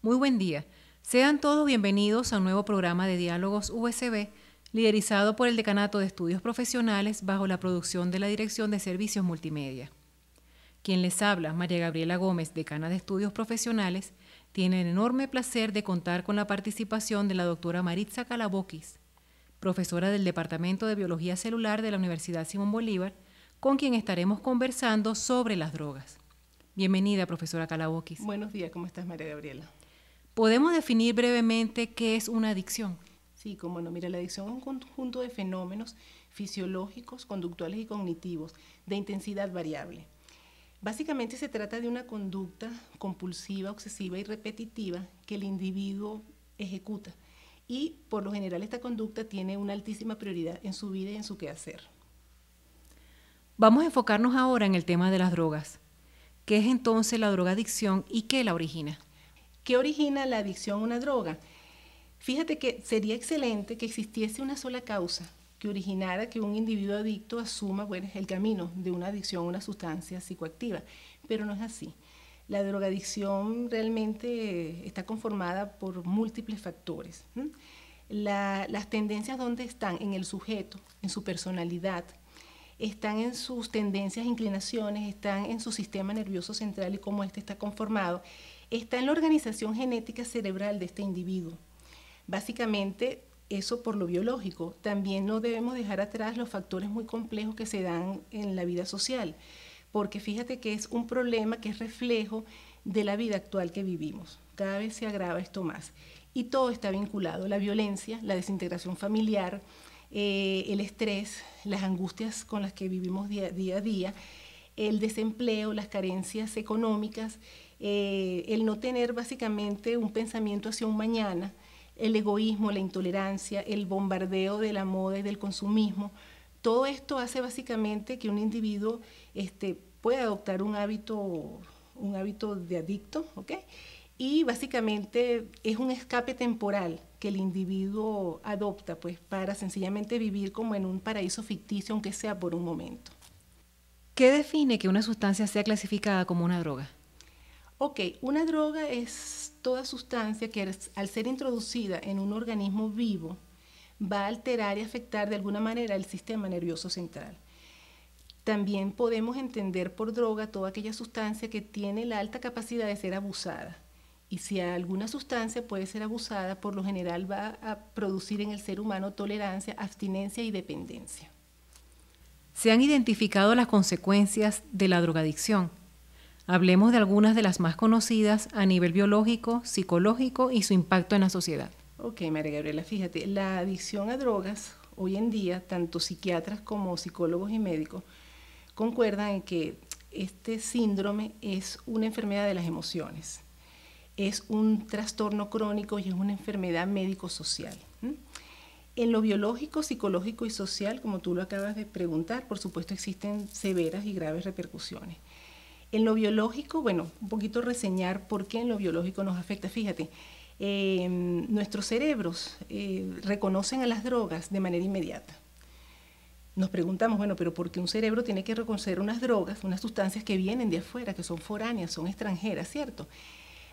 Muy buen día. Sean todos bienvenidos a un nuevo programa de Diálogos USB, liderizado por el Decanato de Estudios Profesionales bajo la producción de la Dirección de Servicios Multimedia. Quien les habla, María Gabriela Gómez, decana de Estudios Profesionales, tiene el enorme placer de contar con la participación de la doctora Maritza Calabokis, profesora del Departamento de Biología Celular de la Universidad Simón Bolívar, con quien estaremos conversando sobre las drogas. Bienvenida, profesora Calabokis. Buenos días, ¿cómo estás, María Gabriela? ¿Podemos definir brevemente qué es una adicción? Sí, cómo no. Mira, la adicción es un conjunto de fenómenos fisiológicos, conductuales y cognitivos de intensidad variable. Básicamente se trata de una conducta compulsiva, obsesiva y repetitiva que el individuo ejecuta. Y por lo general esta conducta tiene una altísima prioridad en su vida y en su quehacer. Vamos a enfocarnos ahora en el tema de las drogas. ¿Qué es entonces la drogadicción y qué la origina? ¿Qué origina la adicción a una droga? Fíjate que sería excelente que existiese una sola causa que originara que un individuo adicto asuma el camino de una adicción a una sustancia psicoactiva, pero no es así. La drogadicción realmente está conformada por múltiples factores. Las tendencias, ¿dónde están? En el sujeto, en su personalidad, están en sus tendencias e inclinaciones, están en su sistema nervioso central y cómo éste está conformado, está en la organización genética cerebral de este individuo. Básicamente, eso por lo biológico. También no debemos dejar atrás los factores muy complejos que se dan en la vida social, porque fíjate que es un problema que es reflejo de la vida actual que vivimos. Cada vez se agrava esto más. Y todo está vinculado, la violencia, la desintegración familiar, el estrés, las angustias con las que vivimos día a día, el desempleo, las carencias económicas, el no tener básicamente un pensamiento hacia un mañana, el egoísmo, la intolerancia, el bombardeo de la moda y del consumismo. Todo esto hace básicamente que un individuo pueda adoptar un hábito de adicto, ¿ok? Y básicamente es un escape temporal que el individuo adopta pues, para sencillamente vivir como en un paraíso ficticio, aunque sea por un momento. ¿Qué define que una sustancia sea clasificada como una droga? Ok, una droga es toda sustancia que al ser introducida en un organismo vivo va a alterar y afectar de alguna manera el sistema nervioso central. También podemos entender por droga toda aquella sustancia que tiene la alta capacidad de ser abusada. Y si alguna sustancia puede ser abusada, por lo general va a producir en el ser humano tolerancia, abstinencia y dependencia. Se han identificado las consecuencias de la drogadicción. Hablemos de algunas de las más conocidas a nivel biológico, psicológico y su impacto en la sociedad. Ok, María Gabriela, fíjate, la adicción a drogas, hoy en día, tanto psiquiatras como psicólogos y médicos concuerdan en que este síndrome es una enfermedad de las emociones, es un trastorno crónico y es una enfermedad médico-social. En lo biológico, psicológico y social, como tú lo acabas de preguntar, por supuesto existen severas y graves repercusiones. En lo biológico, bueno, un poquito reseñar por qué en lo biológico nos afecta. Fíjate, nuestros cerebros reconocen a las drogas de manera inmediata. Nos preguntamos, bueno, pero ¿por qué un cerebro tiene que reconocer unas drogas, unas sustancias que vienen de afuera, que son foráneas, son extranjeras, ¿cierto?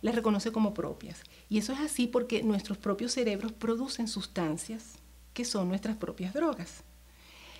Las reconoce como propias. Y eso es así porque nuestros propios cerebros producen sustancias que son nuestras propias drogas.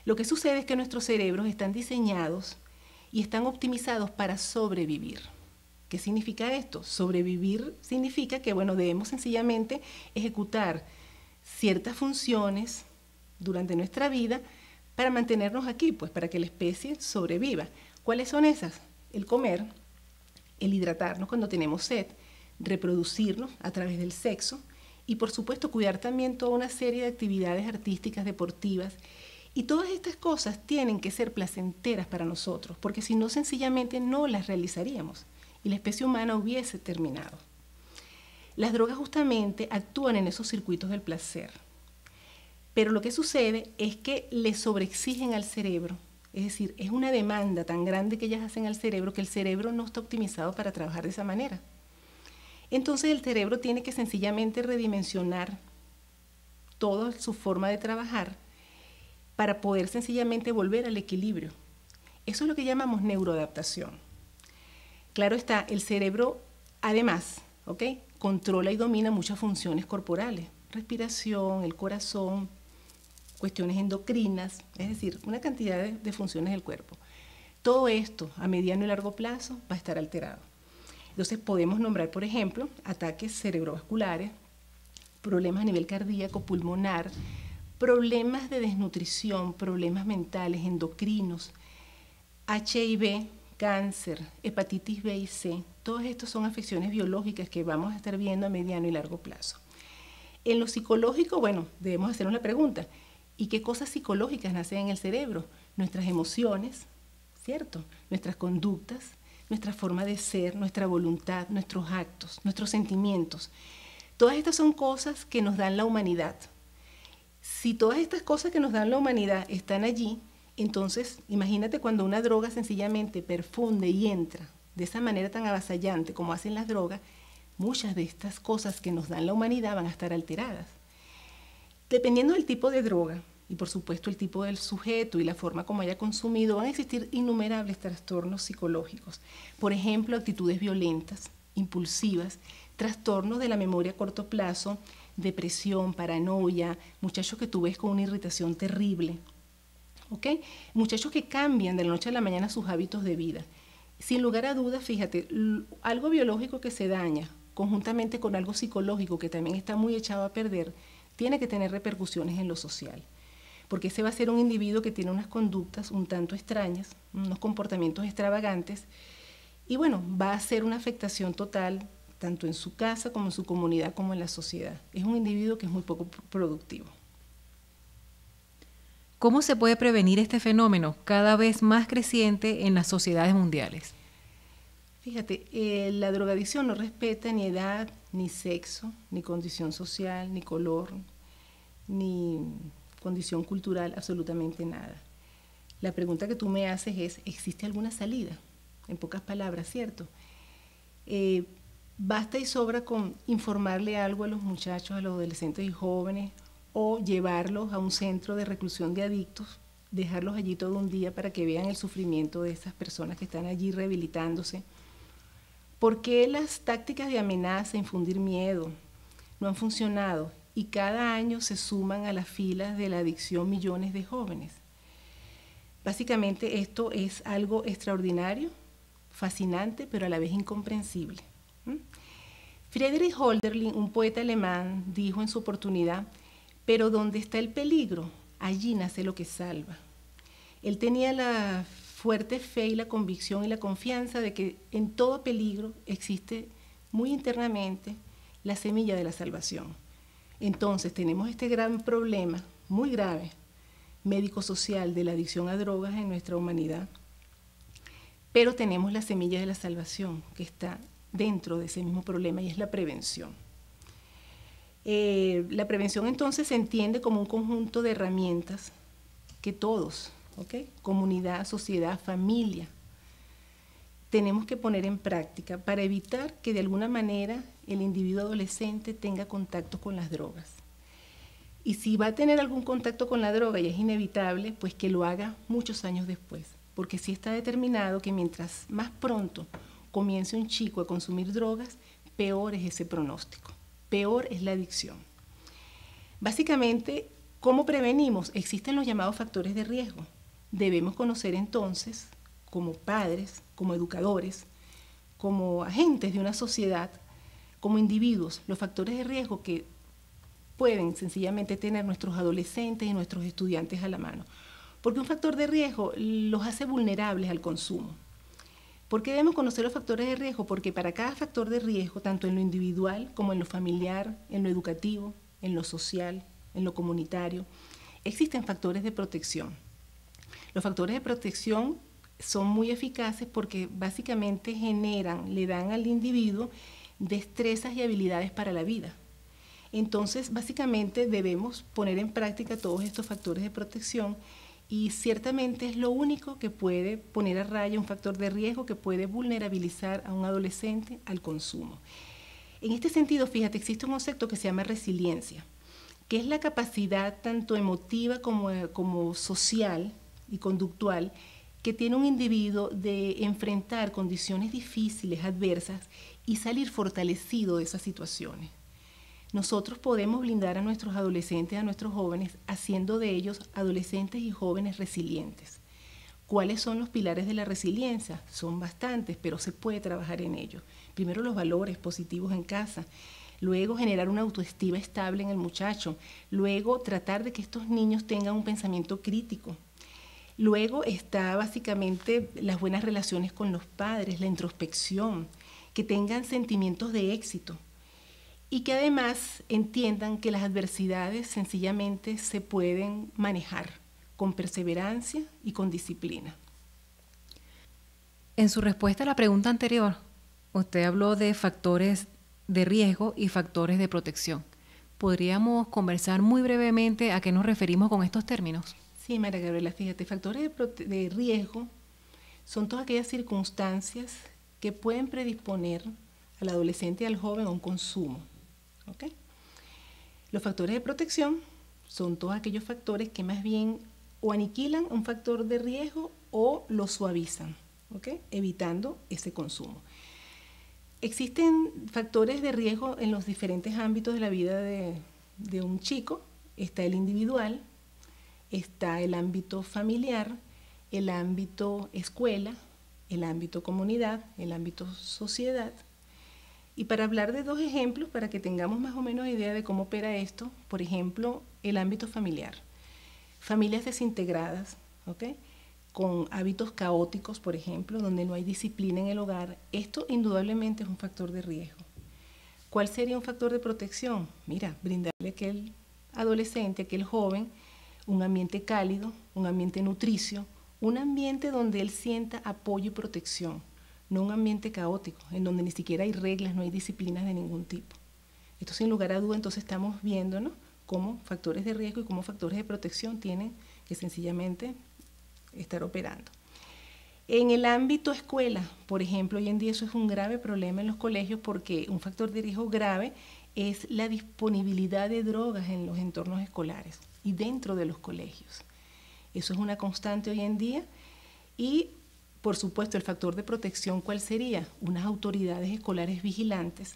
Lo que sucede es que nuestros cerebros están diseñados y están optimizados para sobrevivir. ¿Qué significa esto? Sobrevivir significa que, bueno, debemos sencillamente ejecutar ciertas funciones durante nuestra vida para mantenernos aquí, pues para que la especie sobreviva. ¿Cuáles son esas? El comer, el hidratarnos cuando tenemos sed, reproducirnos a través del sexo y, por supuesto, cuidar también toda una serie de actividades artísticas, deportivas. Y todas estas cosas tienen que ser placenteras para nosotros, porque si no, sencillamente no las realizaríamos y la especie humana hubiese terminado. Las drogas justamente actúan en esos circuitos del placer, pero lo que sucede es que le sobreexigen al cerebro, es decir, es una demanda tan grande que ellas hacen al cerebro que el cerebro no está optimizado para trabajar de esa manera. Entonces el cerebro tiene que sencillamente redimensionar toda su forma de trabajar para poder sencillamente volver al equilibrio. Eso es lo que llamamos neuroadaptación. Claro está, el cerebro, además, ¿ok?, controla y domina muchas funciones corporales, respiración, el corazón, cuestiones endocrinas, es decir, una cantidad de funciones del cuerpo. Todo esto a mediano y largo plazo va a estar alterado. Entonces podemos nombrar, por ejemplo, ataques cerebrovasculares, problemas a nivel cardíaco, pulmonar, problemas de desnutrición, problemas mentales, endocrinos, HIV, cáncer, hepatitis B y C. Todos estos son afecciones biológicas que vamos a estar viendo a mediano y largo plazo. En lo psicológico, bueno, debemos hacer una pregunta. ¿Y qué cosas psicológicas nacen en el cerebro? Nuestras emociones, ¿cierto? Nuestras conductas, nuestra forma de ser, nuestra voluntad, nuestros actos, nuestros sentimientos. Todas estas son cosas que nos dan la humanidad. Si todas estas cosas que nos dan la humanidad están allí, entonces imagínate cuando una droga sencillamente perfunde y entra de esa manera tan avasallante como hacen las drogas, muchas de estas cosas que nos dan la humanidad van a estar alteradas. Dependiendo del tipo de droga y por supuesto el tipo del sujeto y la forma como haya consumido, van a existir innumerables trastornos psicológicos. Por ejemplo, actitudes violentas, impulsivas, trastornos de la memoria a corto plazo, depresión, paranoia, muchachos que tú ves con una irritación terrible, ¿ok? Muchachos que cambian de la noche a la mañana sus hábitos de vida. Sin lugar a dudas, fíjate, algo biológico que se daña conjuntamente con algo psicológico que también está muy echado a perder, tiene que tener repercusiones en lo social, porque ese va a ser un individuo que tiene unas conductas un tanto extrañas, unos comportamientos extravagantes, y bueno, va a ser una afectación total, tanto en su casa como en su comunidad, como en la sociedad. Es un individuo que es muy poco productivo. ¿Cómo se puede prevenir este fenómeno cada vez más creciente en las sociedades mundiales? Fíjate, la drogadicción no respeta ni edad, ni sexo, ni condición social, ni color, ni condición cultural, absolutamente nada. La pregunta que tú me haces es, ¿existe alguna salida? En pocas palabras, ¿cierto? Basta y sobra con informarle algo a los muchachos, a los adolescentes y jóvenes, o llevarlos a un centro de reclusión de adictos, dejarlos allí todo un día para que vean el sufrimiento de esas personas que están allí rehabilitándose. ¿Por qué las tácticas de amenaza, infundir miedo, no han funcionado? Y cada año se suman a las filas de la adicción millones de jóvenes. Básicamente esto es algo extraordinario, fascinante, pero a la vez incomprensible. Friedrich Hölderlin, un poeta alemán, dijo en su oportunidad, pero donde está el peligro, allí nace lo que salva. Él tenía la fuerte fe y la convicción y la confianza de que en todo peligro existe muy internamente la semilla de la salvación. Entonces tenemos este gran problema, muy grave, médico-social de la adicción a drogas en nuestra humanidad, pero tenemos la semilla de la salvación que está dentro de ese mismo problema y es la prevención. La prevención entonces se entiende como un conjunto de herramientas que todos, comunidad, sociedad, familia, tenemos que poner en práctica para evitar que de alguna manera el individuo adolescente tenga contacto con las drogas. Y si va a tener algún contacto con la droga y es inevitable, pues que lo haga muchos años después, porque sí está determinado que mientras más pronto comience un chico a consumir drogas, peor es ese pronóstico, peor es la adicción. Básicamente, ¿cómo prevenimos? Existen los llamados factores de riesgo. Debemos conocer entonces, como padres, como educadores, como agentes de una sociedad, como individuos, los factores de riesgo que pueden sencillamente tener nuestros adolescentes y nuestros estudiantes a la mano. Porque un factor de riesgo los hace vulnerables al consumo. ¿Por qué debemos conocer los factores de riesgo? Porque para cada factor de riesgo, tanto en lo individual como en lo familiar, en lo educativo, en lo social, en lo comunitario, existen factores de protección. Los factores de protección son muy eficaces porque básicamente le dan al individuo destrezas y habilidades para la vida. Entonces, básicamente debemos poner en práctica todos estos factores de protección y ciertamente es lo único que puede poner a raya un factor de riesgo que puede vulnerabilizar a un adolescente al consumo. En este sentido, fíjate, existe un concepto que se llama resiliencia, que es la capacidad tanto emotiva como social y conductual que tiene un individuo de enfrentar condiciones difíciles, adversas, y salir fortalecido de esas situaciones. Nosotros podemos blindar a nuestros adolescentes, a nuestros jóvenes, haciendo de ellos adolescentes y jóvenes resilientes. ¿Cuáles son los pilares de la resiliencia? Son bastantes, pero se puede trabajar en ellos. Primero, los valores positivos en casa. Luego, generar una autoestima estable en el muchacho. Luego, tratar de que estos niños tengan un pensamiento crítico. Luego está básicamente las buenas relaciones con los padres, la introspección, que tengan sentimientos de éxito y que además entiendan que las adversidades sencillamente se pueden manejar con perseverancia y con disciplina. En su respuesta a la pregunta anterior, usted habló de factores de riesgo y factores de protección. ¿Podríamos conversar muy brevemente a qué nos referimos con estos términos? Sí, María Gabriela, fíjate, factores de riesgo son todas aquellas circunstancias que pueden predisponer al adolescente y al joven a un consumo. ¿Okay? Los factores de protección son todos aquellos factores que más bien o aniquilan un factor de riesgo o lo suavizan, ¿okay? Evitando ese consumo. Existen factores de riesgo en los diferentes ámbitos de la vida de un chico. Está el individual, está el ámbito familiar, el ámbito escuela, el ámbito comunidad, el ámbito sociedad. Y para hablar de dos ejemplos, para que tengamos más o menos idea de cómo opera esto, por ejemplo, el ámbito familiar. Familias desintegradas, ¿okay? Con hábitos caóticos, por ejemplo, donde no hay disciplina en el hogar, esto indudablemente es un factor de riesgo. ¿Cuál sería un factor de protección? Mira, brindarle a aquel adolescente, a aquel joven, un ambiente cálido, un ambiente nutricio, un ambiente donde él sienta apoyo y protección, no un ambiente caótico, en donde ni siquiera hay reglas, no hay disciplinas de ningún tipo. Esto sin lugar a duda, entonces estamos viendo, ¿no?, cómo factores de riesgo y cómo factores de protección tienen que sencillamente estar operando. En el ámbito escuela, por ejemplo, hoy en día eso es un grave problema en los colegios porque un factor de riesgo grave es la disponibilidad de drogas en los entornos escolares y dentro de los colegios. Eso es una constante hoy en día y, por supuesto, el factor de protección, ¿cuál sería? Unas autoridades escolares vigilantes,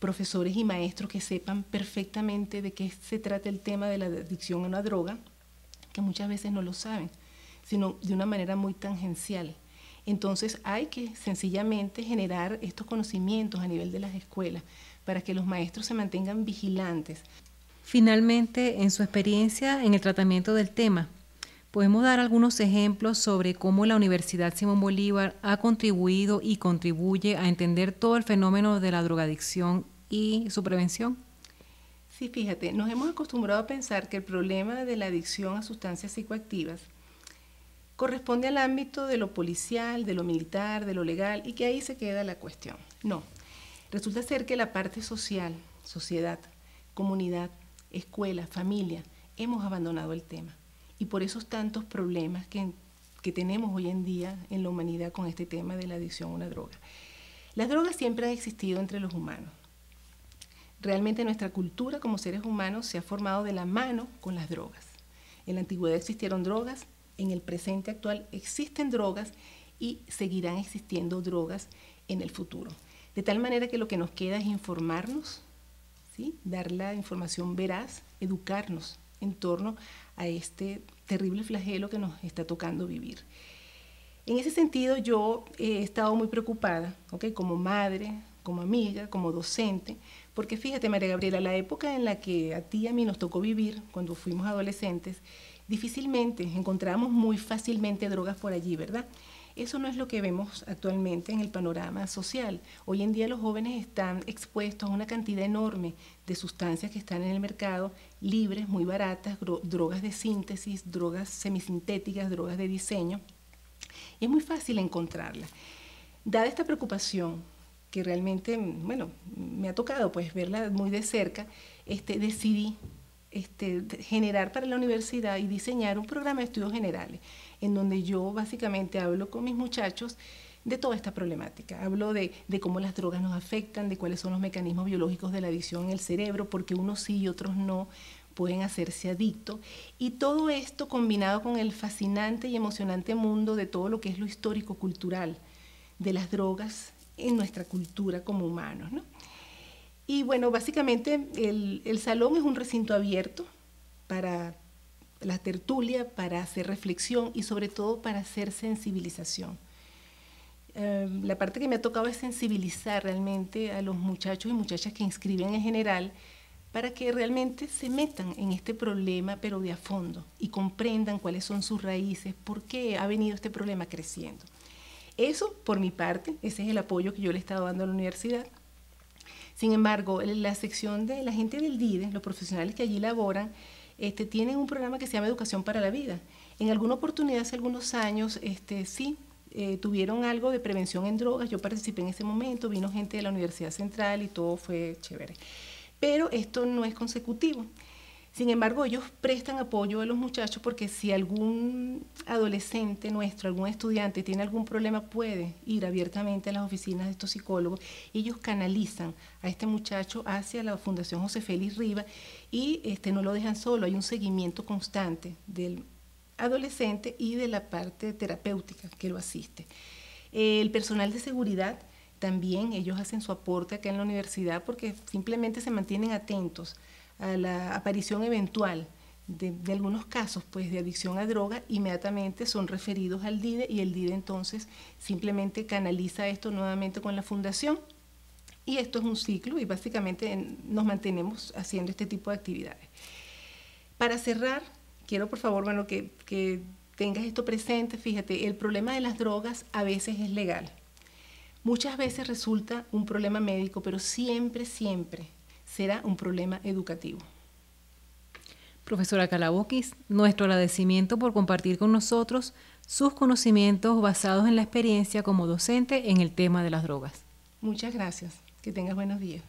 profesores y maestros que sepan perfectamente de qué se trata el tema de la adicción a una droga, que muchas veces no lo saben, sino de una manera muy tangencial. Entonces hay que sencillamente generar estos conocimientos a nivel de las escuelas para que los maestros se mantengan vigilantes. Finalmente, en su experiencia en el tratamiento del tema, ¿podemos dar algunos ejemplos sobre cómo la Universidad Simón Bolívar ha contribuido y contribuye a entender todo el fenómeno de la drogadicción y su prevención? Sí, fíjate, nos hemos acostumbrado a pensar que el problema de la adicción a sustancias psicoactivas corresponde al ámbito de lo policial, de lo militar, de lo legal, y que ahí se queda la cuestión. No, resulta ser que la parte social, sociedad, comunidad, escuela, familia, hemos abandonado el tema. Y por esos tantos problemas que tenemos hoy en día en la humanidad con este tema de la adicción a una droga. Las drogas siempre han existido entre los humanos. Realmente nuestra cultura como seres humanos se ha formado de la mano con las drogas. En la antigüedad existieron drogas, en el presente actual existen drogas y seguirán existiendo drogas en el futuro. De tal manera que lo que nos queda es informarnos, ¿sí?, dar la información veraz, educarnos en torno a este terrible flagelo que nos está tocando vivir. En ese sentido yo he estado muy preocupada, ¿okay?, como madre, como amiga, como docente, porque fíjate, María Gabriela, la época en la que a ti y a mí nos tocó vivir, cuando fuimos adolescentes, difícilmente encontramos muy fácilmente drogas por allí, ¿verdad? Eso no es lo que vemos actualmente en el panorama social. Hoy en día los jóvenes están expuestos a una cantidad enorme de sustancias que están en el mercado, libres, muy baratas, drogas de síntesis, drogas semisintéticas, drogas de diseño. Y es muy fácil encontrarlas. Dada esta preocupación, que realmente, bueno, me ha tocado pues verla muy de cerca, decidí generar para la universidad y diseñar un programa de estudios generales, en donde yo básicamente hablo con mis muchachos de toda esta problemática. Hablo de cómo las drogas nos afectan, de cuáles son los mecanismos biológicos de la adicción en el cerebro, porque unos sí y otros no, pueden hacerse adictos, y todo esto combinado con el fascinante y emocionante mundo de todo lo que es lo histórico-cultural de las drogas en nuestra cultura como humanos, ¿no? Y bueno, básicamente el salón es un recinto abierto para la tertulia, para hacer reflexión y sobre todo para hacer sensibilización. La parte que me ha tocado es sensibilizar realmente a los muchachos y muchachas que inscriben en general para que realmente se metan en este problema, pero de a fondo, y comprendan cuáles son sus raíces, por qué ha venido este problema creciendo. Eso, por mi parte, ese es el apoyo que yo le he estado dando a la universidad. Sin embargo, la sección de la gente del DIDE, los profesionales que allí laboran, tienen un programa que se llama Educación para la Vida. En alguna oportunidad, hace algunos años, sí, tuvieron algo de prevención en drogas. Yo participé en ese momento, vino gente de la Universidad Central y todo fue chévere. Pero esto no es consecutivo. Sin embargo, ellos prestan apoyo a los muchachos porque si algún adolescente nuestro, algún estudiante tiene algún problema, puede ir abiertamente a las oficinas de estos psicólogos. Ellos canalizan a este muchacho hacia la Fundación José Félix Rivas y no lo dejan solo, hay un seguimiento constante del adolescente y de la parte terapéutica que lo asiste. El personal de seguridad también, ellos hacen su aporte acá en la universidad porque simplemente se mantienen atentos a la aparición eventual de algunos casos pues, de adicción a droga, inmediatamente son referidos al DIDE y el DIDE entonces simplemente canaliza esto nuevamente con la fundación y esto es un ciclo y básicamente nos mantenemos haciendo este tipo de actividades. Para cerrar, quiero por favor bueno, que tengas esto presente, fíjate, el problema de las drogas a veces es legal, muchas veces resulta un problema médico, pero siempre, siempre será un problema educativo. Profesora Calaboquis, nuestro agradecimiento por compartir con nosotros sus conocimientos basados en la experiencia como docente en el tema de las drogas. Muchas gracias. Que tengas buenos días.